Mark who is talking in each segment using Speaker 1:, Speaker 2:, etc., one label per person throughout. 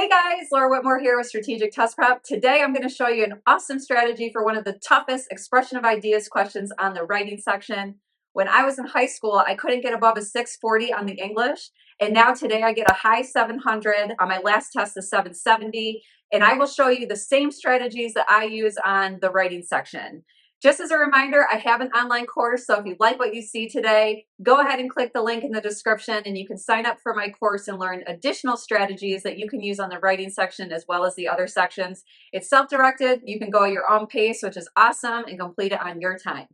Speaker 1: Hey guys, Laura Whitmore here with Strategic Test Prep. Today I'm going to show you an awesome strategy for one of the toughest expression of ideas questions on the writing section. When I was in high school, I couldn't get above a 640 on the English, and now today I get a high 700. On my last test, a 770, and I will show you the same strategies that I use on the writing section. Just as a reminder, I have an online course, so if you like what you see today, go ahead and click the link in the description and you can sign up for my course and learn additional strategies that you can use on the writing section as well as the other sections. It's self-directed. You can go at your own pace, which is awesome, and complete it on your time.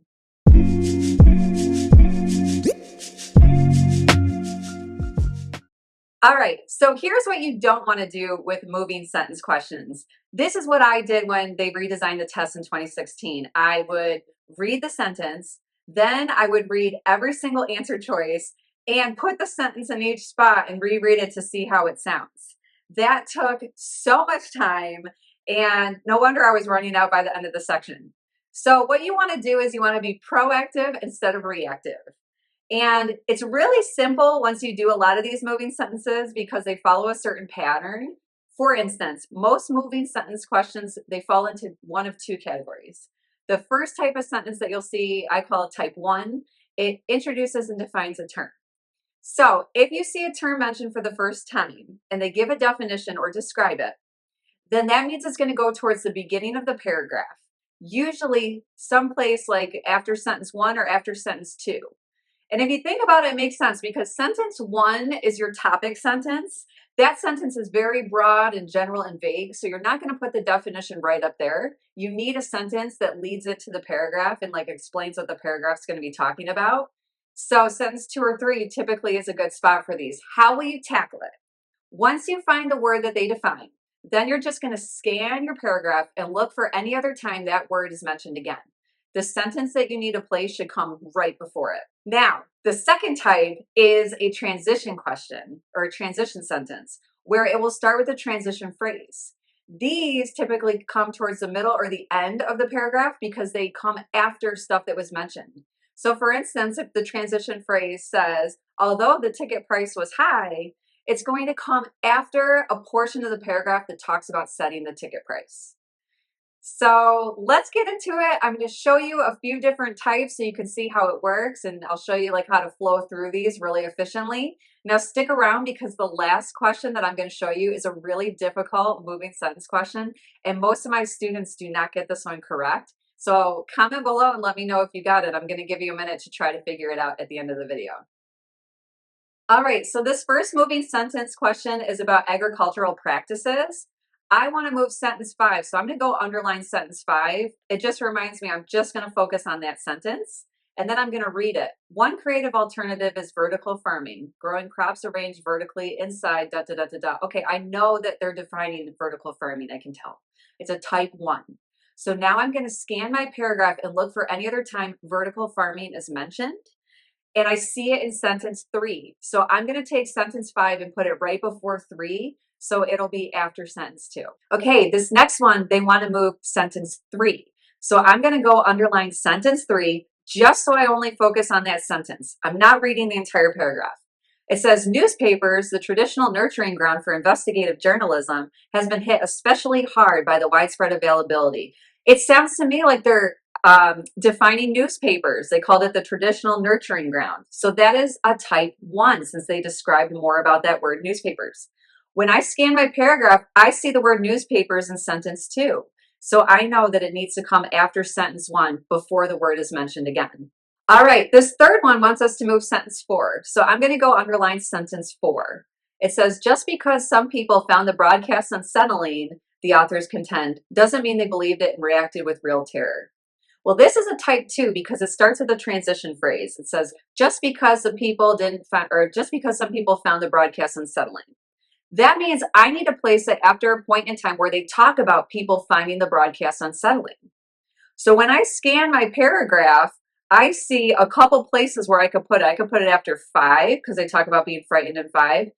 Speaker 1: All right, so here's what you don't want to do with moving sentence questions. This is what I did when they redesigned the test in 2016. I would read the sentence, then I would read every single answer choice and put the sentence in each spot and reread it to see how it sounds. That took so much time, and no wonder I was running out by the end of the section. So what you want to do is you want to be proactive instead of reactive. And it's really simple once you do a lot of these moving sentences because they follow a certain pattern. For instance, most moving sentence questions, they fall into one of two categories. The first type of sentence that you'll see, I call it type 1. It introduces and defines a term. So if you see a term mentioned for the first time and they give a definition or describe it, then that means it's going to go towards the beginning of the paragraph, usually someplace like after sentence 1 or after sentence 2. And if you think about it, it makes sense because sentence 1 is your topic sentence. That sentence is very broad and general and vague, so you're not going to put the definition right up there. You need a sentence that leads it to the paragraph and like explains what the paragraph's going to be talking about. So sentence 2 or 3 typically is a good spot for these. How will you tackle it? Once you find the word that they define, then you're just going to scan your paragraph and look for any other time that word is mentioned again. The sentence that you need to place should come right before it. Now, the second type is a transition question or a transition sentence where it will start with a transition phrase. These typically come towards the middle or the end of the paragraph because they come after stuff that was mentioned. So for instance, if the transition phrase says, although the ticket price was high, it's going to come after a portion of the paragraph that talks about setting the ticket price. So let's get into it. I'm going to show you a few different types so you can see how it works, and I'll show you like how to flow through these really efficiently. Now stick around because the last question that I'm going to show you is a really difficult moving sentence question, and most of my students do not get this one correct. So comment below and let me know if you got it. I'm going to give you a minute to try to figure it out at the end of the video. All right, so this first moving sentence question is about agricultural practices. I want to move sentence 5, so I'm going to go underline sentence 5. It just reminds me I'm just going to focus on that sentence, and then I'm going to read it. One creative alternative is vertical farming, growing crops arranged vertically inside, da, da, da, da, da. Okay, I know that they're defining vertical farming, I can tell. It's a type 1. So now I'm going to scan my paragraph and look for any other time vertical farming is mentioned, and I see it in sentence 3. So I'm going to take sentence 5 and put it right before 3. So it'll be after sentence 2. Okay, this next one, they want to move sentence 3. So I'm going to go underline sentence 3 just so I only focus on that sentence. I'm not reading the entire paragraph. It says, newspapers, the traditional nurturing ground for investigative journalism, has been hit especially hard by the widespread availability. It sounds to me like they're defining newspapers. They called it the traditional nurturing ground. So that is a type 1 since they described more about that word newspapers. When I scan my paragraph, I see the word newspapers in sentence 2. So I know that it needs to come after sentence 1 before the word is mentioned again. All right, this third one wants us to move sentence 4. So I'm going to go underline sentence 4. It says, just because some people found the broadcast unsettling, the authors contend, doesn't mean they believed it and reacted with real terror. Well, this is a type 2 because it starts with a transition phrase. It says, just because some people found the broadcast unsettling. That means I need to place it after a point in time where they talk about people finding the broadcast unsettling. So when I scan my paragraph, I see a couple places where I could put it. I could put it after 5 because they talk about being frightened in 5.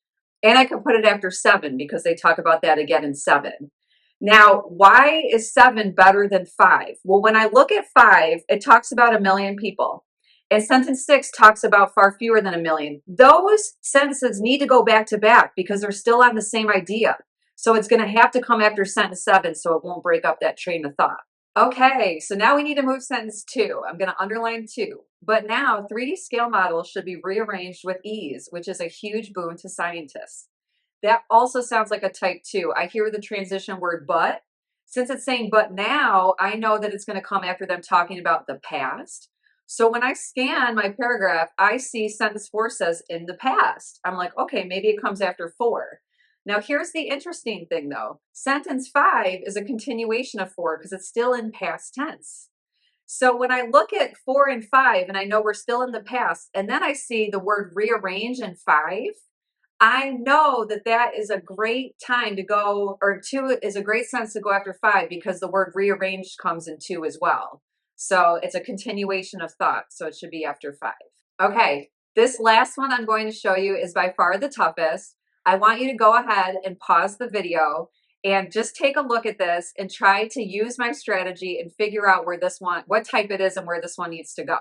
Speaker 1: And I could put it after 7 because they talk about that again in 7. Now, why is 7 better than 5? Well, when I look at 5, it talks about 1 million people. And sentence 6 talks about far fewer than 1 million. Those sentences need to go back to back because they're still on the same idea. So it's going to have to come after sentence 7 so it won't break up that train of thought. Okay, so now we need to move sentence 2. I'm going to underline 2. But now 3D scale models should be rearranged with ease, which is a huge boon to scientists. That also sounds like a type 2. I hear the transition word but. Since it's saying but now, I know that it's going to come after them talking about the past. So when I scan my paragraph, I see sentence 4 says in the past. I'm like, okay, maybe it comes after 4. Now, here's the interesting thing though. Sentence 5 is a continuation of 4 because it's still in past tense. So when I look at 4 and 5 and I know we're still in the past, and then I see the word rearrange in 5, I know that that is a great time to go, or 2 is a great sense to go after 5 because the word rearranged comes in 2 as well. So it's a continuation of thought. So it should be after 5. Okay, this last one I'm going to show you is by far the toughest. I want you to go ahead and pause the video and just take a look at this and try to use my strategy and figure out where this one, what type it is and where this one needs to go.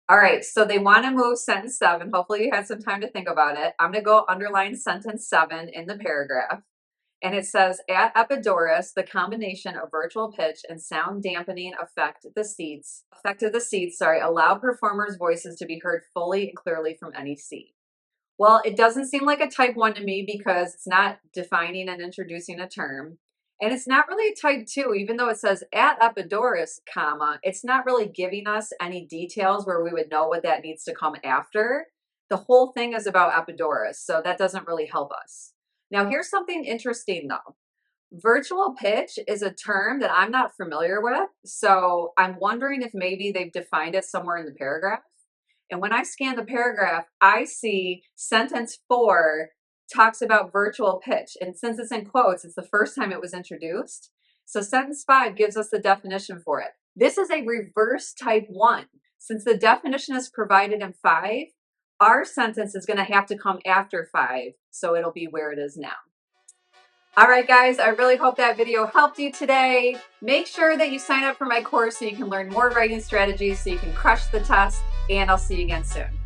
Speaker 1: All right, so they want to move sentence 7. Hopefully you had some time to think about it. I'm going to go underline sentence 7 in the paragraph. And it says, at Epidaurus, the combination of virtual pitch and sound dampening affected the seats, allow performers' voices to be heard fully and clearly from any seat. Well, it doesn't seem like a type 1 to me because it's not defining and introducing a term. And it's not really a type 2, even though it says at Epidaurus, comma, it's not really giving us any details where we would know what that needs to come after. The whole thing is about Epidaurus, so that doesn't really help us. Now, here's something interesting though. Virtual pitch is a term that I'm not familiar with, so I'm wondering if maybe they've defined it somewhere in the paragraph. And when I scan the paragraph, I see sentence 4 talks about virtual pitch. And since it's in quotes, it's the first time it was introduced. So sentence 5 gives us the definition for it. This is a reverse type 1. Since the definition is provided in 5, our sentence is going to have to come after 5. So it'll be where it is now. All right, guys, I really hope that video helped you today. Make sure that you sign up for my course so you can learn more writing strategies so you can crush the test, and I'll see you again soon.